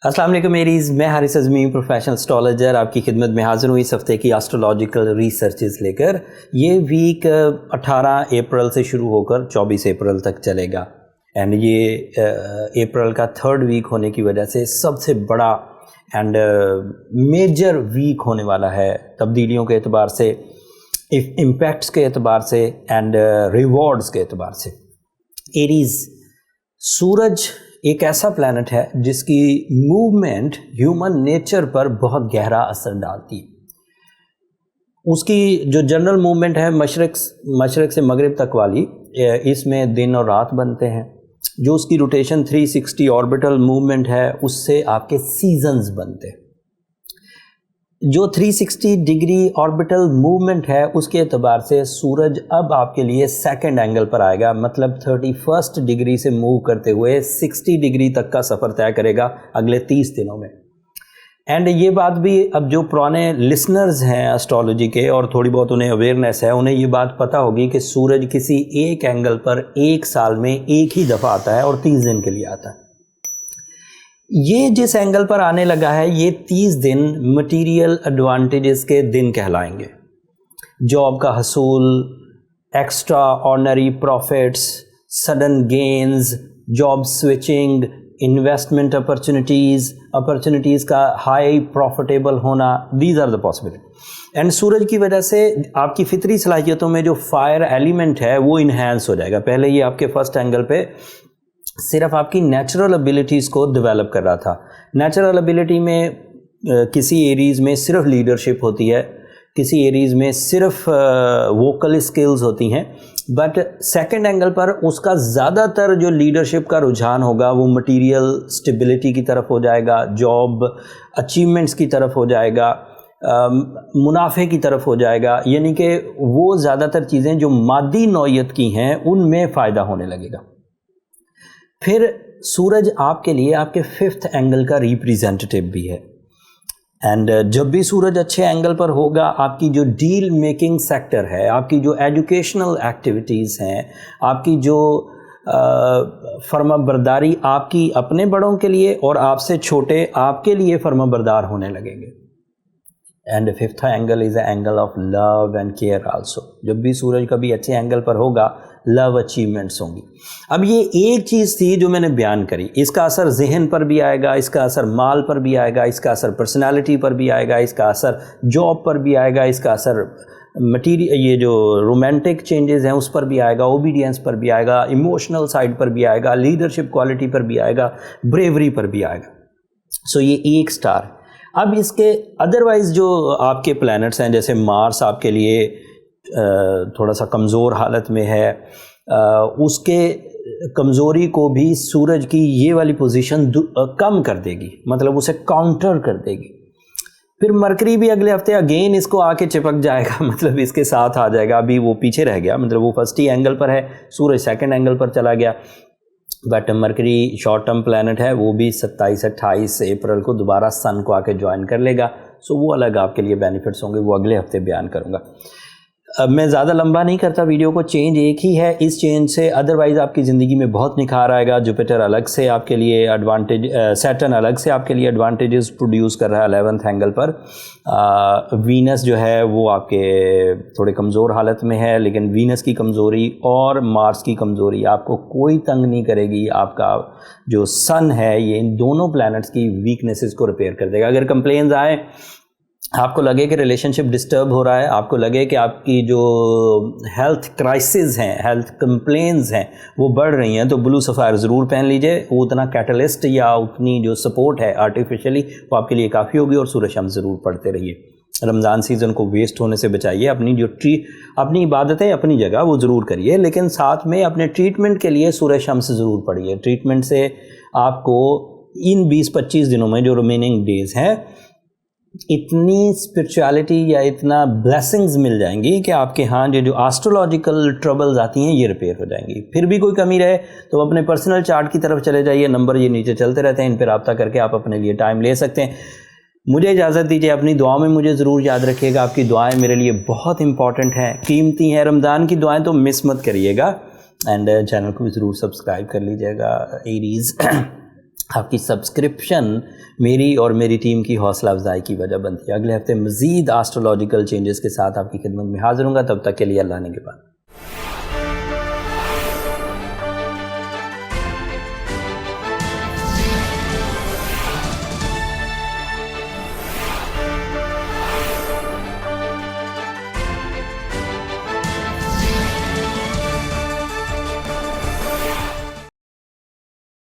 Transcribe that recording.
अस्सलाम वालेकुम मेरीज़, मैं हारिस अज़मी प्रोफेशनल एस्ट्रोलॉजर आपकी खिदमत में हाज़िर हूँ इस हफ़्ते की एस्ट्रोलॉजिकल रिसर्चेस लेकर। ये वीक 18 अप्रैल से शुरू होकर 24 अप्रैल तक चलेगा एंड ये अप्रैल का थर्ड वीक होने की वजह से सबसे बड़ा एंड मेजर वीक होने वाला है तब्दीलियों के एतबार से, इम्पैक्ट्स के एतबार से एंड रिवॉर्ड्स के एतबार से। एरीज़, सूरज एक ऐसा प्लैनेट है जिसकी मूवमेंट ह्यूमन नेचर पर बहुत गहरा असर डालती है। उसकी जो जनरल मूवमेंट है मशरक़ से मगरिब तक वाली, इसमें दिन और रात बनते हैं। जो उसकी रोटेशन 360 ऑर्बिटल मूवमेंट है उससे आपके सीजन्स बनते हैं। जो 360 डिग्री ऑर्बिटल मूवमेंट है उसके एतबार से सूरज अब आपके लिए सेकंड एंगल पर आएगा, मतलब 31st डिग्री से मूव करते हुए 60 डिग्री तक का सफ़र तय करेगा अगले 30 दिनों में। एंड ये बात भी अब जो पुराने लिसनर्स हैं एस्ट्रोलॉजी के और थोड़ी बहुत उन्हें अवेयरनेस है, उन्हें ये बात पता होगी कि सूरज किसी एक एंगल पर एक साल में एक ही दफ़ा आता है और 30 दिन के लिए आता है। ये जिस एंगल पर आने लगा है ये 30 दिन मटेरियल एडवांटेजेस के दिन कहलाएंगे। जॉब का हसूल, extraordinary profits, sudden gains, job switching, investment opportunities का हाई प्रॉफिटेबल होना, these are the possibility. And सूरज की वजह से आपकी फितरी सलाहियतों में जो फायर एलिमेंट है वो इन्हेंस हो जाएगा। पहले ये आपके फर्स्ट एंगल पे सिर्फ आपकी नेचुरल एबिलिटीज़ को डेवलप कर रहा था। नेचुरल एबिलिटी में किसी एरीज़ में सिर्फ लीडरशिप होती है, किसी एरीज़ में सिर्फ वोकल स्किल्स होती हैं, बट सेकंड एंगल पर उसका ज़्यादातर जो लीडरशिप का रुझान होगा वो मटेरियल स्टेबिलिटी की तरफ हो जाएगा, जॉब अचीवमेंट्स की तरफ हो जाएगा, मुनाफे की तरफ हो जाएगा। यानी कि वो ज़्यादातर चीज़ें जो मादी नौयत की हैं उनमें फ़ायदा होने लगेगा। फिर सूरज आपके लिए आपके 5th एंगल का रिप्रेजेंटेटिव भी है एंड जब भी सूरज अच्छे एंगल पर होगा आपकी जो डील मेकिंग सेक्टर है, आपकी जो एजुकेशनल एक्टिविटीज़ हैं, आपकी जो फर्माबरदारी आपकी अपने बड़ों के लिए और आपसे छोटे आपके लिए फर्माबरदार होने लगेंगे। And 5th angle is a angle of love and care also. जब भी सूरज कभी अच्छे एंगल पर होगा लव अचीवमेंट्स होंगी। अब ये एक चीज़ थी जो मैंने बयान करी, इसका असर जहन पर भी आएगा, इसका असर माल पर भी आएगा, इसका असर पर्सनालिटी पर भी आएगा, इसका असर जॉब पर भी आएगा, इसका असर मटीरियल ये जो रोमांटिक चेंजेस हैं उस पर भी आएगा, ओबीडियंस पर भी आएगा, इमोशनल साइड पर भी आएगा, लीडरशिप क्वालिटी पर भी आएगा, ब्रेवरी पर भी आएगा। सो ये एक स्टार। अब इसके अदरवाइज़ जो आपके प्लैनेट्स हैं, जैसे मार्स आपके लिए थोड़ा सा कमज़ोर हालत में है, उसके कमज़ोरी को भी सूरज की ये वाली पोजीशन कम कर देगी, मतलब उसे काउंटर कर देगी। फिर मरकरी भी अगले हफ्ते अगेन इसको आके चिपक जाएगा, मतलब इसके साथ आ जाएगा। अभी वो पीछे रह गया, मतलब वो फर्स्ट ही एंगल पर है, सूरज सेकंड एंगल पर चला गया। But mercury short term planet है, वो भी 27-28 अप्रैल को दोबारा सन को आके ज्वाइन कर लेगा। सो वो अलग आपके लिए बेनिफिट्स होंगे, वो अगले हफ्ते बयान करूँगा। अब मैं ज़्यादा लंबा नहीं करता वीडियो को, चेंज एक ही है। इस चेंज से अदरवाइज़ आपकी ज़िंदगी में बहुत निखार आएगा। जुपिटर अलग से आपके लिए एडवांटेज, सैटर्न अलग से आपके लिए एडवांटेजेस प्रोड्यूस कर रहा है 11th एंगल पर। वीनस जो है वो आपके थोड़े कमज़ोर हालत में है, लेकिन वीनस की कमज़ोरी और मार्स की कमज़ोरी आपको कोई तंग नहीं करेगी। आपका जो सन है ये इन दोनों प्लैनेट्स की वीकनेसेस को रिपेयर कर देगा। अगर कंप्लेंट्स आए, आपको लगे कि रिलेशनशिप डिस्टर्ब हो रहा है, आपको लगे कि आपकी जो हेल्थ क्राइसिस हैं, हेल्थ कंप्लेंट्स हैं वो बढ़ रही हैं, तो ब्लू सफ़ायर ज़रूर पहन लीजिए। वो उतना कैटलिस्ट या उतनी जो सपोर्ट है आर्टिफिशियली वो आपके लिए काफ़ी होगी। और सूरज शम्स ज़रूर पढ़ते रहिए। रमज़ान सीज़न को वेस्ट होने से बचाइए। अपनी इबादतें अपनी जगह वो ज़रूर करिए, लेकिन साथ में अपने ट्रीटमेंट के लिए सूरज शम्स ज़रूर पढ़िए। ट्रीटमेंट से आपको इन 20-25 दिनों में जो रिमेनिंग डेज़ हैं इतनी स्पिरिचुअलिटी या इतना ब्लेसिंग्स मिल जाएंगी कि आपके यहाँ जो एस्ट्रोलॉजिकल ट्रबल्स आती हैं ये रिपेयर हो जाएंगी। फिर भी कोई कमी रहे तो अपने पर्सनल चार्ट की तरफ चले जाइए, नंबर ये नीचे चलते रहते हैं, इन पर रब्ता करके आप अपने लिए टाइम ले सकते हैं। मुझे इजाज़त दीजिए, अपनी दुआओं में मुझे ज़रूर याद रखिएगा। आपकी दुआएं मेरे लिए बहुत इंपॉर्टेंट हैं, कीमती हैं। रमज़ान की दुआएं तो मिस मत करिएगा एंड चैनल को भी ज़रूर सब्सक्राइब कर लीजिएगा एरीज़। آپ کی سبسکرپشن میری اور میری ٹیم کی حوصلہ افزائی کی وجہ بنتی ہے. اگلے ہفتے مزید آسٹرولوجیکل چینجز کے ساتھ آپ کی خدمت میں حاضر ہوں گا. تب تک کے لیے اللہ نے کے پاس.